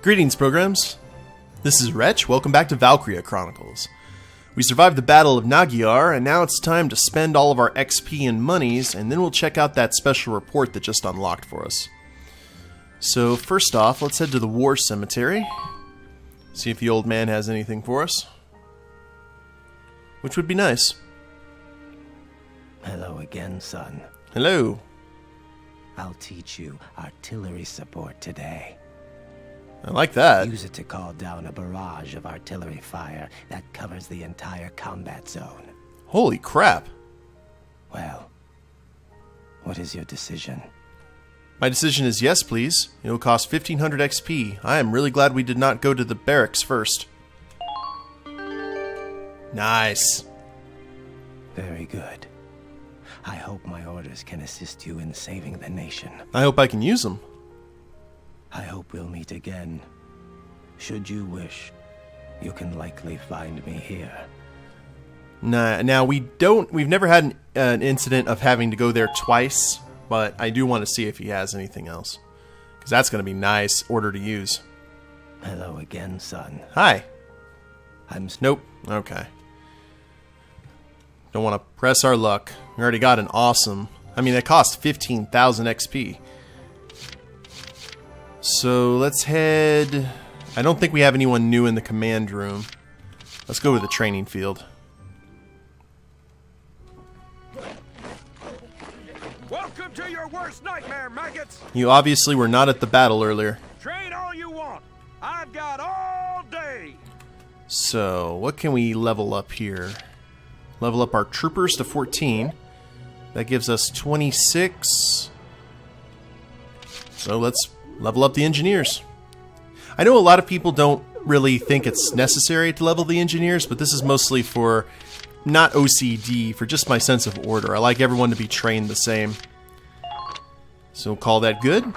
Greetings, programs. This is Wretch. Welcome back to Valkyria Chronicles. We survived the Battle of Nagyar, and now it's time to spend all of our XP and monies, and then we'll check out that special report that just unlocked for us. So first off, let's head to the War Cemetery. See if the old man has anything for us. Which would be nice. Hello again, son. Hello. I'll teach you artillery support today. I like that. Use it to call down a barrage of artillery fire that covers the entire combat zone. Holy crap. Well, what is your decision? My decision is yes, please. It'll cost 1500 XP. I am really glad we did not go to the barracks first. Nice. Very good. I hope my orders can assist you in saving the nation. I hope I can use them. I hope we'll meet again. Should you wish, you can likely find me here. Nah, now we've never had an incident of having to go there twice, but I do want to see if he has anything else. Because that's going to be nice order to use. Hello again, son. Hi. Nope. Okay. Don't want to press our luck. We already got an awesome. I mean, it cost 15,000 XP. So let's head. I don't think we have anyone new in the command room. Let's go to the training field. Welcome to your worst nightmare, maggots! You obviously were not at the battle earlier. Train all you want. I've got all day. So, what can we level up here? Level up our troopers to 14. That gives us 26. So let's level up the engineers. I know a lot of people don't really think it's necessary to level the engineers, but this is mostly for not OCD, for just my sense of order. I like everyone to be trained the same. So we'll call that good.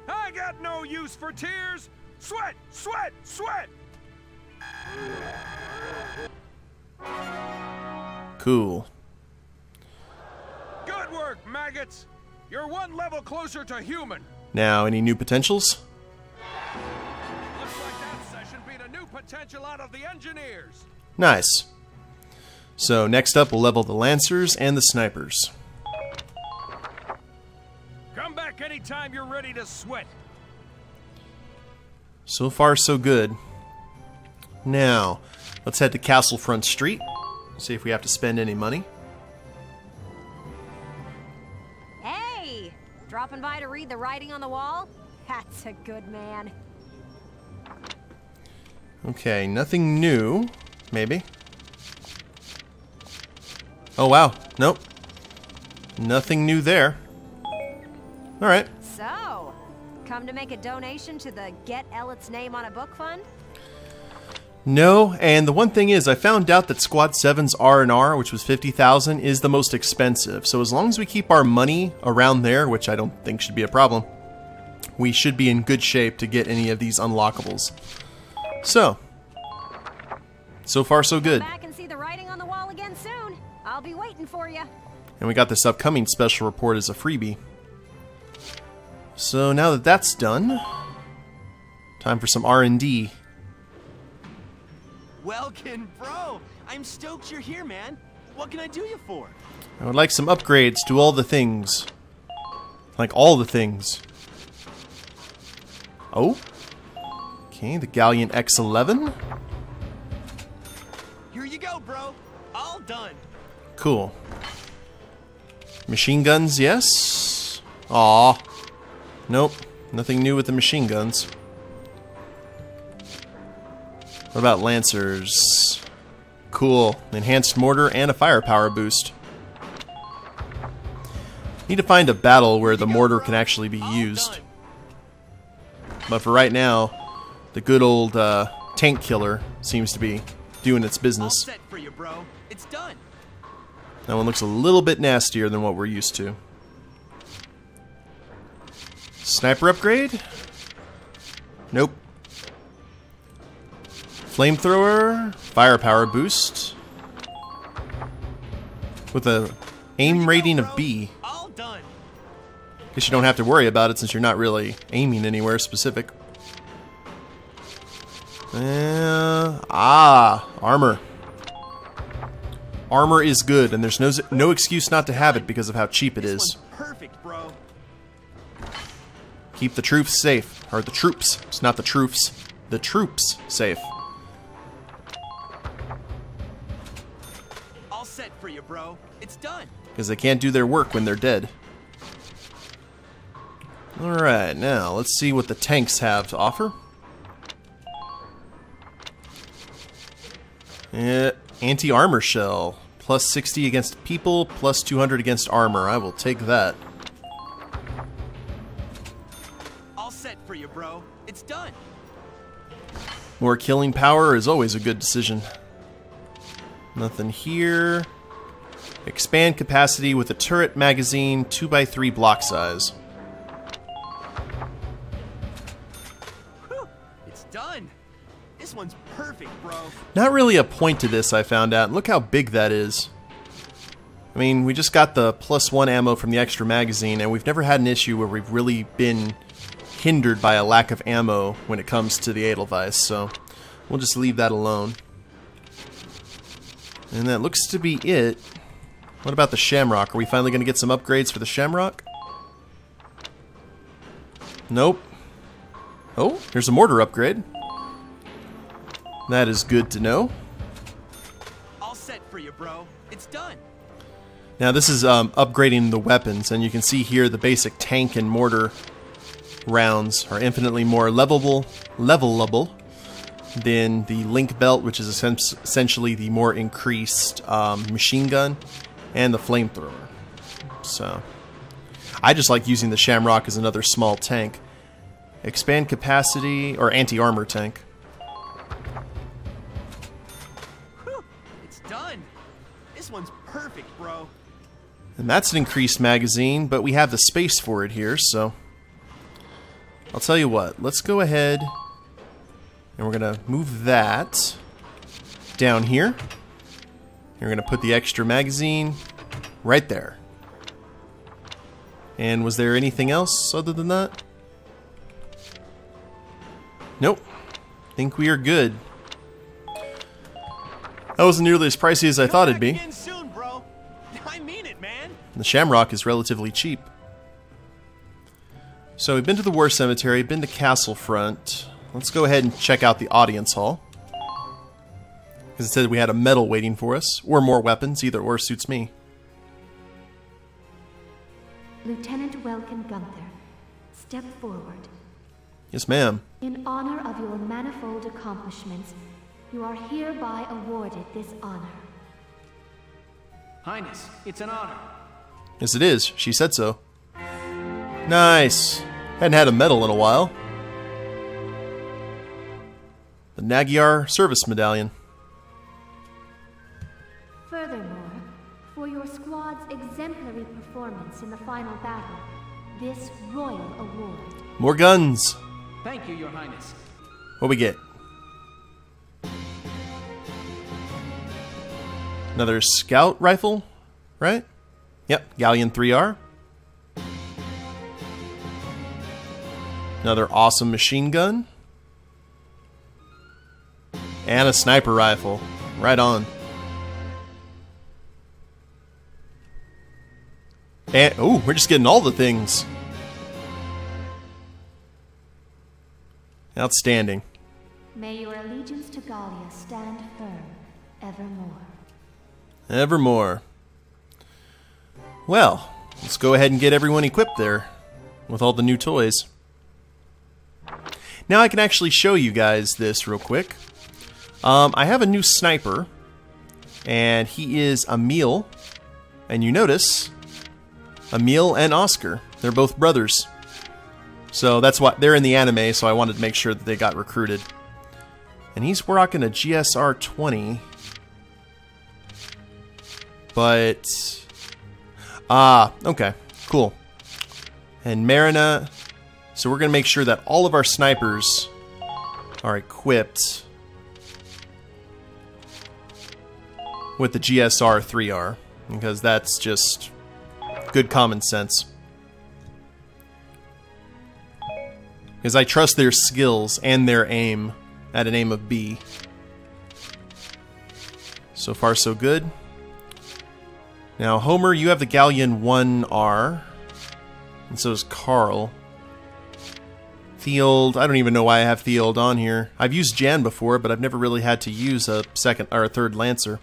I got no use for tears. Sweat, sweat, sweat. Cool. Good work, maggots. You're one level closer to human. Now, any new potentials? Looks like that session beat a new potential out of the engineers. Nice. So next up, we'll level the Lancers and the Snipers. Come back anytime you're ready to sweat. So far, so good. Now, let's head to Castlefront Street. See if we have to spend any money. Hey! Dropping by to read the writing on the wall? That's a good man. Okay, nothing new. Maybe. Oh, wow. Nope. Nothing new there. Alright. So, come to make a donation to the Get Elliot's Name on a Book Fund? No, and the one thing is, I found out that Squad 7's R&R, which was 50,000, is the most expensive. So as long as we keep our money around there, which I don't think should be a problem, we should be in good shape to get any of these unlockables. So far so good. Come back and see the writing on the wall again soon. I'll be waiting for you. And we got this upcoming special report as a freebie. So now that that's done, time for some R&D. Welkin, bro! I'm stoked you're here, man. What can I do you for? I would like some upgrades to all the things. Like all the things. Oh. Okay, the Galleon X11. Here you go, bro. All done. Cool. Machine guns, yes. Aw. Nope. Nothing new with the machine guns. What about Lancers? Cool. Enhanced mortar and a firepower boost. Need to find a battle where the mortar can actually be used. But for right now, the good old tank killer seems to be doing its business. All set for you, bro. It's done. That one looks a little bit nastier than what we're used to. Sniper upgrade? Nope. Flamethrower, firepower boost, with a aim rating of B. All done. Guess you don't have to worry about it since you're not really aiming anywhere specific. Armor. Armor is good, and there's no excuse not to have it because of how cheap it is. Perfect, bro. Keep the troops safe. Or the troops. It's not the troops. The troops safe. All set for you, bro. It's done. Because they can't do their work when they're dead. Alright, now let's see what the tanks have to offer. Anti-armor shell. Plus 60 against people, plus 200 against armor. I will take that. All set for you, bro. It's done. More killing power is always a good decision. Nothing here. Expand capacity with a turret magazine, 2x3 block size. Whew. It's done. This one's perfect, bro. Not really a point to this, I found out. Look how big that is. I mean, we just got the +1 ammo from the extra magazine, and we've never had an issue where we've really been hindered by a lack of ammo when it comes to the Edelweiss, so we'll just leave that alone. And that looks to be it. What about the Shamrock? Are we finally going to get some upgrades for the Shamrock? Nope. Oh, here's a mortar upgrade. That is good to know. All set for you, bro. It's done. Now this is upgrading the weapons, and you can see here the basic tank and mortar rounds are infinitely more levelable than the link belt, which is essentially the more increased machine gun, and the flamethrower. So I just like using the Shamrock as another small tank. Expand capacity, or anti-armor tank. Whew. It's done. This one's perfect, bro. And that's an increased magazine, but we have the space for it here, so I'll tell you what, let's go ahead and we're going to move that down here. And we're going to put the extra magazine right there. And was there anything else other than that? Nope. Think we are good. That wasn't nearly as pricey as I thought it'd be. Again soon, bro. I mean it, man. The Shamrock is relatively cheap. So we've been to the War Cemetery, been to Castlefront. Let's go ahead and check out the audience hall. Because it said we had a medal waiting for us, or more weapons, either or suits me. Lieutenant Welkin Gunther, step forward. Yes, ma'am. In honor of your manifold accomplishments, you are hereby awarded this honor. Highness, it's an honor. Yes, it is. She said so. Nice. Hadn't had a medal in a while. The Magyar Service Medallion. Furthermore, for your squad's exemplary performance in the final battle, this royal award. More guns. Thank you, Your Highness. What we get? Another scout rifle, right? Yep, Galleon 3R. Another awesome machine gun. And a sniper rifle. Right on. And, ooh, we're just getting all the things. Outstanding. May your allegiance to Gallia stand firm evermore. Evermore. Well, let's go ahead and get everyone equipped there with all the new toys. Now I can actually show you guys this real quick. I have a new sniper, and he is Emil, and you notice Emil and Oscar, they're both brothers. So that's why they're in the anime, so I wanted to make sure that they got recruited. And he's rocking a GSR 20. But okay, cool. And Marina, so we're going to make sure that all of our snipers are equipped with the GSR 3R, because that's just good common sense. Because I trust their skills and their aim at an aim of B. So far, so good. Now, Homer, you have the Galleon 1R. And so does Carl. Field, I don't even know why I have Field on here. I've used Jan before, but I've never really had to use a second or a third Lancer.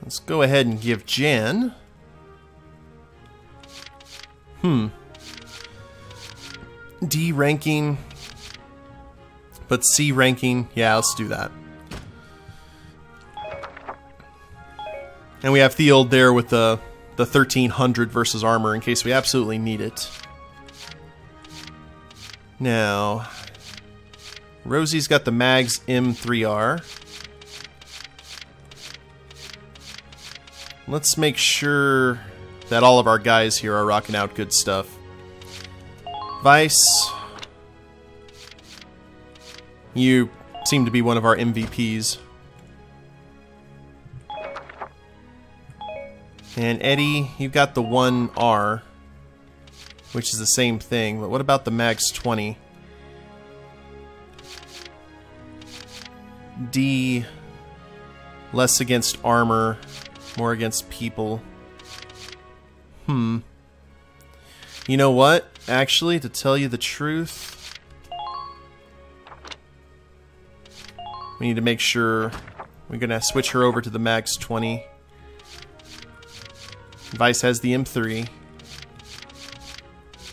Let's go ahead and give Jan. D ranking, but C ranking. Yeah, let's do that. And we have Field there with the 1300 versus armor in case we absolutely need it. Now, Rosie's got the Mags M3R. Let's make sure that all of our guys here are rocking out good stuff. Vice, you seem to be one of our MVPs. And Eddie, you've got the 1R, which is the same thing, but what about the Max 20? D, less against armor, more against people. You know what? Actually, to tell you the truth, we need to make sure we're gonna switch her over to the Max 20. Vice has the M3.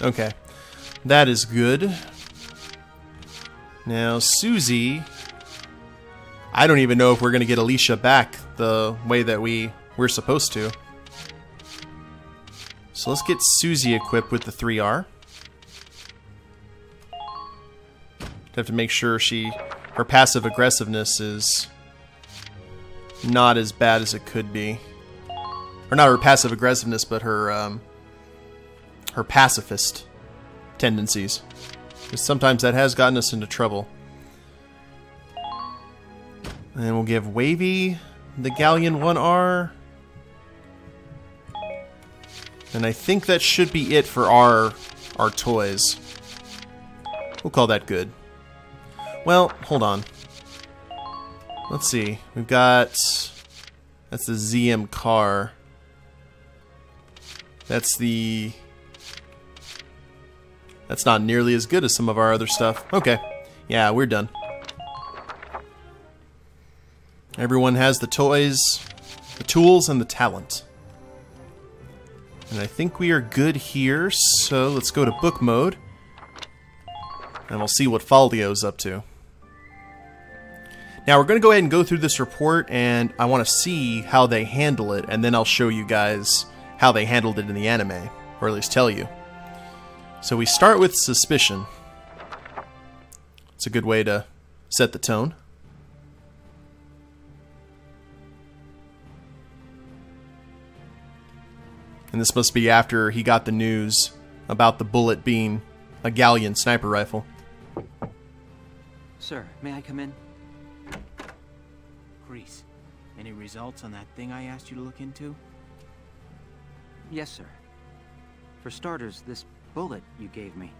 Okay, that is good. Now, Susie, I don't even know if we're gonna get Alicia back the way that we're supposed to. So let's get Susie equipped with the 3R. Have to make sure her passive aggressiveness is not as bad as it could be. Or not her passive aggressiveness, but her pacifist tendencies. Because sometimes that has gotten us into trouble. And we'll give Wavy the Galleon 1R. And I think that should be it for our toys. We'll call that good. Well, hold on. Let's see. We've got... That's the ZM car. That's not nearly as good as some of our other stuff. Okay. Yeah, we're done. Everyone has the toys, the tools, and the talent. And I think we are good here, so let's go to book mode. And we'll see what Faldio's up to. Now we're going to go ahead and go through this report, and I want to see how they handle it, and then I'll show you guys how they handled it in the anime, or at least tell you. So we start with suspicion. It's a good way to set the tone. And this must be after he got the news about the bullet being a Galleon sniper rifle. Sir, may I come in? Grease, any results on that thing I asked you to look into? Yes, sir. For starters, this bullet you gave me.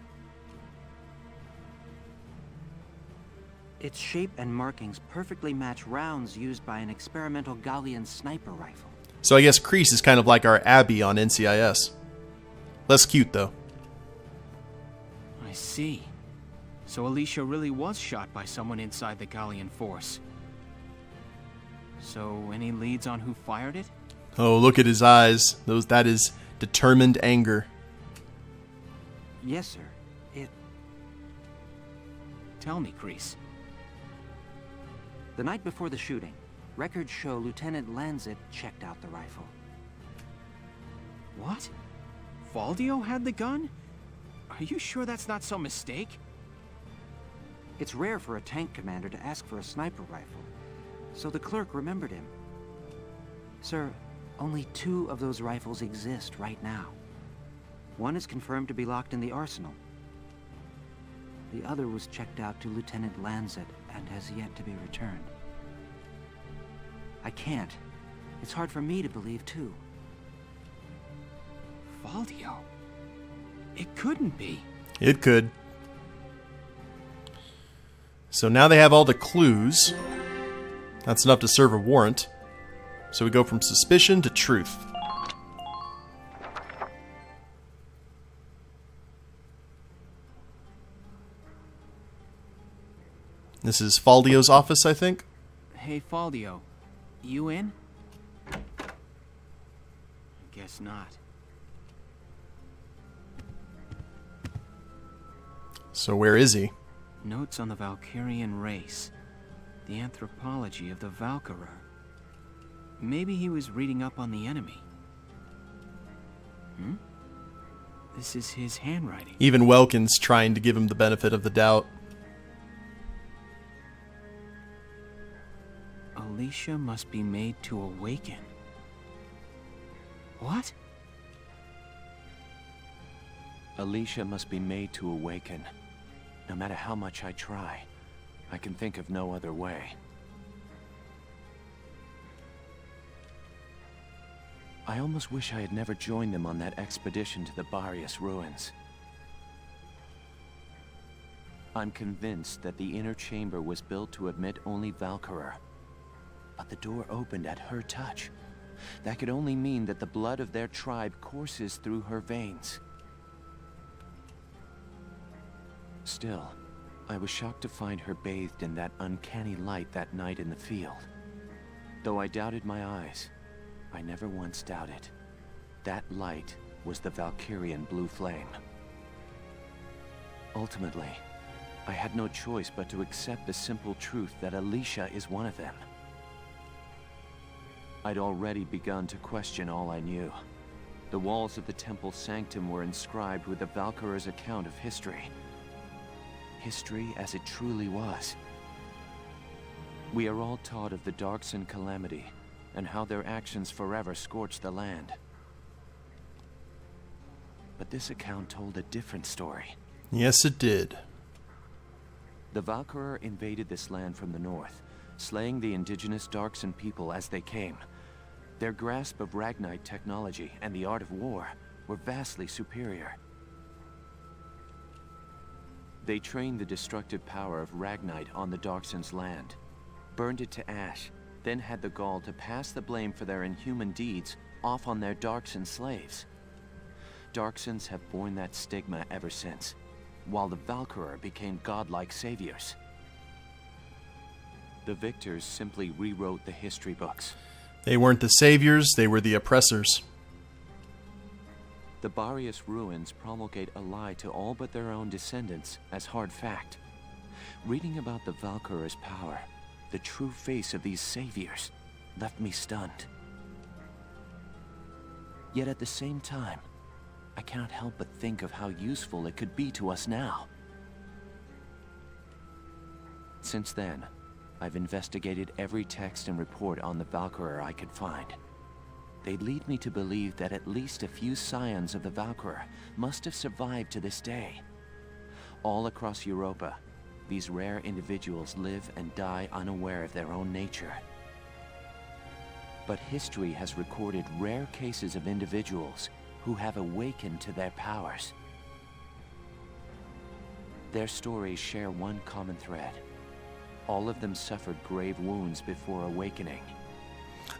Its shape and markings perfectly match rounds used by an experimental Galleon sniper rifle. So I guess Kreese is kind of like our Abby on NCIS. Less cute, though. I see. So Alicia really was shot by someone inside the Galleon force. So, any leads on who fired it? Oh, look at his eyes. That is determined anger. Yes, sir. Tell me, Kreese. The night before the shooting, records show Lieutenant Lanzet checked out the rifle. What? Faldio had the gun? Are you sure that's not some mistake? It's rare for a tank commander to ask for a sniper rifle, so the clerk remembered him. Sir, only 2 of those rifles exist right now. One is confirmed to be locked in the arsenal. The other was checked out to Lieutenant Lanzet and has yet to be returned. I can't. It's hard for me to believe, too. Faldio? It couldn't be. It could. So now they have all the clues. That's enough to serve a warrant. So we go from suspicion to truth. This is Faldios' office, I think. Hey, Faldio. You in? Guess not. So where is he? Notes on the Valkyrian race. The anthropology of the Valkyria. Maybe he was reading up on the enemy. This is his handwriting. Even Welkin's trying to give him the benefit of the doubt. Alicia must be made to awaken. What? Alicia must be made to awaken. No matter how much I try, I can think of no other way. I almost wish I had never joined them on that expedition to the Valkyria's ruins. I'm convinced that the inner chamber was built to admit only Valkyria. But the door opened at her touch. That could only mean that the blood of their tribe courses through her veins. Still, I was shocked to find her bathed in that uncanny light that night in the field. Though I doubted my eyes, I never once doubted. That light was the Valkyrian blue flame. Ultimately, I had no choice but to accept the simple truth that Alicia is one of them. I'd already begun to question all I knew. The walls of the temple sanctum were inscribed with the Valkyria's account of history. History as it truly was. We are all taught of the Darkson calamity, and how their actions forever scorched the land. But this account told a different story. Yes, it did. The Valkyria invaded this land from the north, slaying the indigenous Darkson people as they came. Their grasp of Ragnite technology and the art of war were vastly superior. They trained the destructive power of Ragnite on the Darkson's land, burned it to ash, then had the gall to pass the blame for their inhuman deeds off on their Darkson slaves. Darksons have borne that stigma ever since, while the Valkyria became godlike saviors. The victors simply rewrote the history books. They weren't the saviors, they were the oppressors. The Valkyria's ruins promulgate a lie to all but their own descendants as hard fact. Reading about the Valkyria's power, the true face of these saviors, left me stunned. Yet at the same time, I cannot help but think of how useful it could be to us now. Since then, I've investigated every text and report on the Valkyria I could find. They lead me to believe that at least a few scions of the Valkyria must have survived to this day. All across Europa, these rare individuals live and die unaware of their own nature. But history has recorded rare cases of individuals who have awakened to their powers. Their stories share one common thread. All of them suffered grave wounds before awakening.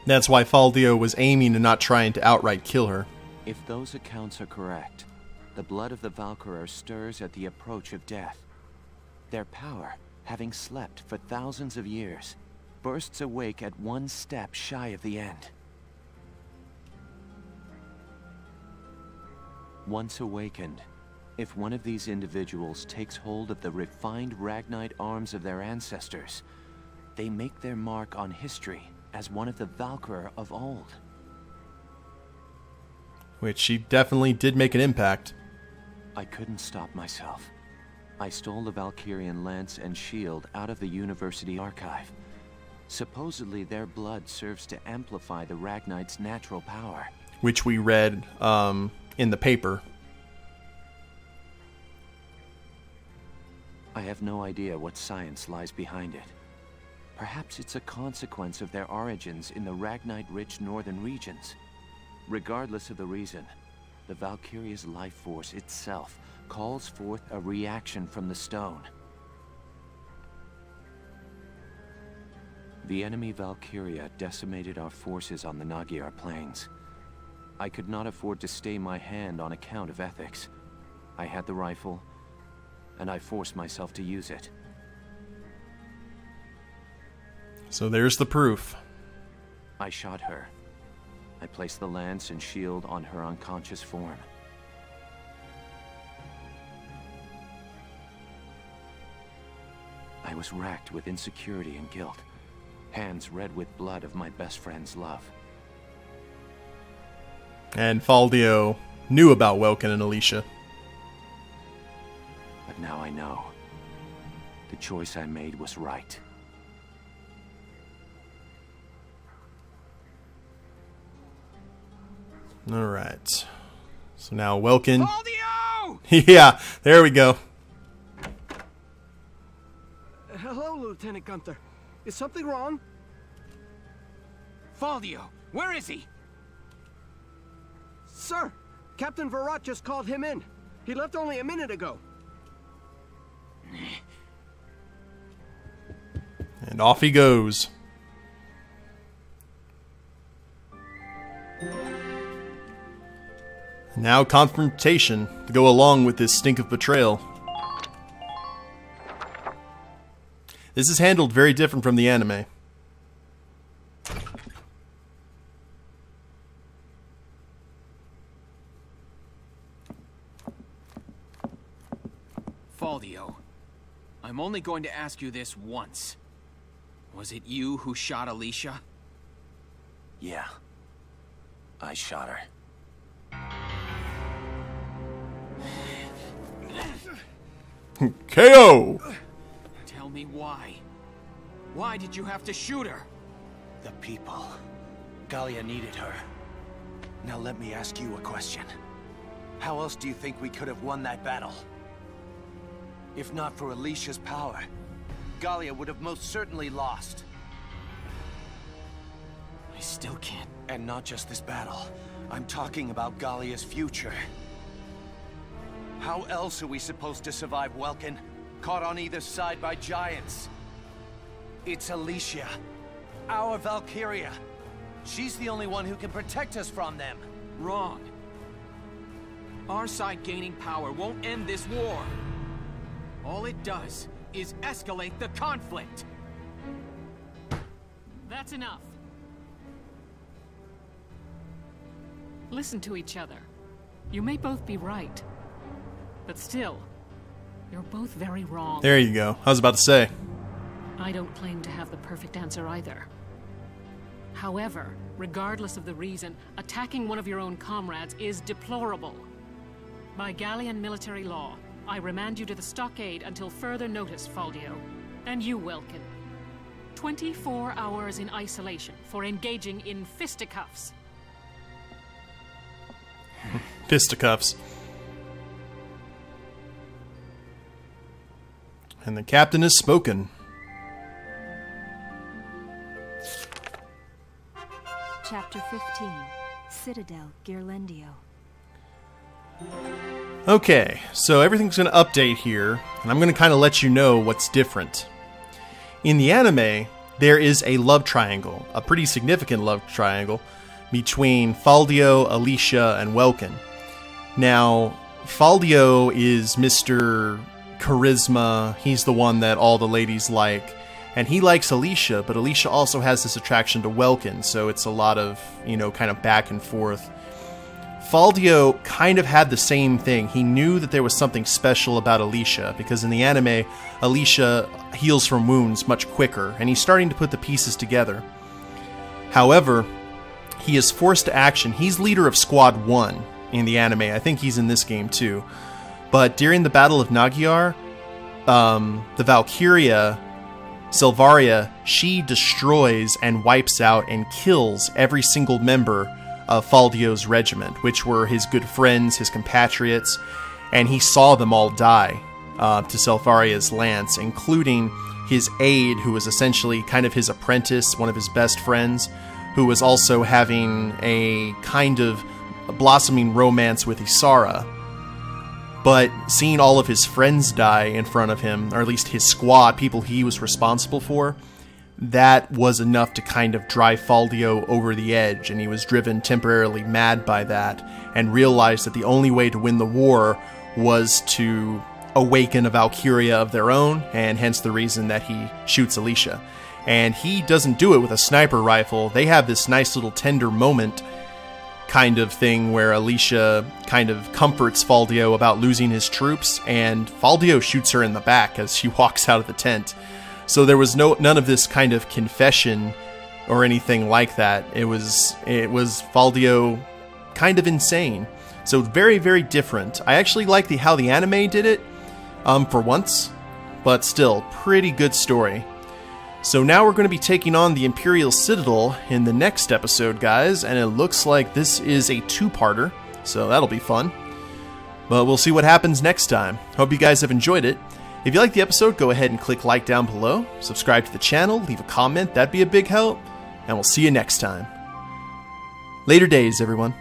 That's why Faldio was aiming and not trying to outright kill her. If those accounts are correct, the blood of the Valkyria stirs at the approach of death. Their power, having slept for thousands of years, bursts awake at one step shy of the end. Once awakened, if one of these individuals takes hold of the refined Ragnite arms of their ancestors, they make their mark on history as one of the Valkyria of old. Which she definitely did make an impact. I couldn't stop myself. I stole the Valkyrian lance and shield out of the university archive. Supposedly their blood serves to amplify the Ragnite's natural power. Which we read in the paper. I have no idea what science lies behind it. Perhaps it's a consequence of their origins in the Ragnite-rich northern regions. Regardless of the reason, the Valkyria's life force itself calls forth a reaction from the stone. The enemy Valkyria decimated our forces on the Naggiar plains. I could not afford to stay my hand on account of ethics. I had the rifle, and I forced myself to use it. So there's the proof. I shot her. I placed the lance and shield on her unconscious form. I was racked with insecurity and guilt, hands red with blood of my best friend's love. And Faldio knew about Welkin and Alicia. But now I know. The choice I made was right. Alright. So now Welkin... Faldio! Yeah, there we go. Hello, Lieutenant Gunther. Is something wrong? Faldio, where is he? Sir, Captain Virat just called him in. He left only a minute ago. And off he goes. Now confrontation to go along with this stink of betrayal. This is handled very different from the anime. Faldio, I'm only going to ask you this once. Was it you who shot Alicia? Yeah. I shot her. KO! Tell me why. Why did you have to shoot her? The people. Gallia needed her. Now let me ask you a question. How else do you think we could have won that battle? If not for Alicia's power, Gallia would have most certainly lost. I still can't. And not just this battle. I'm talking about Gallia's future. How else are we supposed to survive Welkin, caught on either side by giants? It's Alicia, our Valkyria. She's the only one who can protect us from them. Wrong. Our side gaining power won't end this war. All it does is escalate the conflict. That's enough. Listen to each other. You may both be right, but still, you're both very wrong. There you go. I was about to say. I don't claim to have the perfect answer either. However, regardless of the reason, attacking one of your own comrades is deplorable. By Gallian military law, I remand you to the stockade until further notice, Faldio. And you, Welkin. 24 hours in isolation for engaging in fisticuffs. Fisticuffs. And the captain has spoken. Chapter 15, Citadel Ghirlandaio. Okay, so everything's going to update here, and I'm going to kind of let you know what's different. In the anime, there is a love triangle, a pretty significant love triangle, between Faldio, Alicia, and Welkin. Now, Faldio is Mr. Charisma. He's the one that all the ladies like. And he likes Alicia, but Alicia also has this attraction to Welkin, so it's a lot of, you know, kind of back and forth. Faldio kind of had the same thing. He knew that there was something special about Alicia, because in the anime, Alicia heals from wounds much quicker, and he's starting to put the pieces together. However, he is forced to action. He's leader of Squad 1 in the anime. I think he's in this game too. But during the Battle of Naggiar, the Valkyria, Silvaria, she destroys and wipes out and kills every single member of Faldio's regiment, which were his good friends, his compatriots, and he saw them all die to Silvaria's lance, including his aide, who was essentially kind of his apprentice, one of his best friends, who was also having a kind of blossoming romance with Isara. But seeing all of his friends die in front of him, or at least his squad, people he was responsible for, that was enough to kind of drive Faldio over the edge, and he was driven temporarily mad by that, and realized that the only way to win the war was to awaken a Valkyria of their own, and hence the reason that he shoots Alicia. And he doesn't do it with a sniper rifle. They have this nice little tender moment kind of thing where Alicia kind of comforts Faldio about losing his troops, and Faldio shoots her in the back as she walks out of the tent. So there was none of this kind of confession or anything like that. It was Faldio kind of insane. So very, very different. I actually like how the anime did it, for once, but still, pretty good story. So now we're going to be taking on the Imperial Citadel in the next episode, guys, and it looks like this is a two-parter, so that'll be fun. But we'll see what happens next time. Hope you guys have enjoyed it. If you liked the episode, go ahead and click like down below, subscribe to the channel, leave a comment, that'd be a big help, and we'll see you next time. Later days, everyone.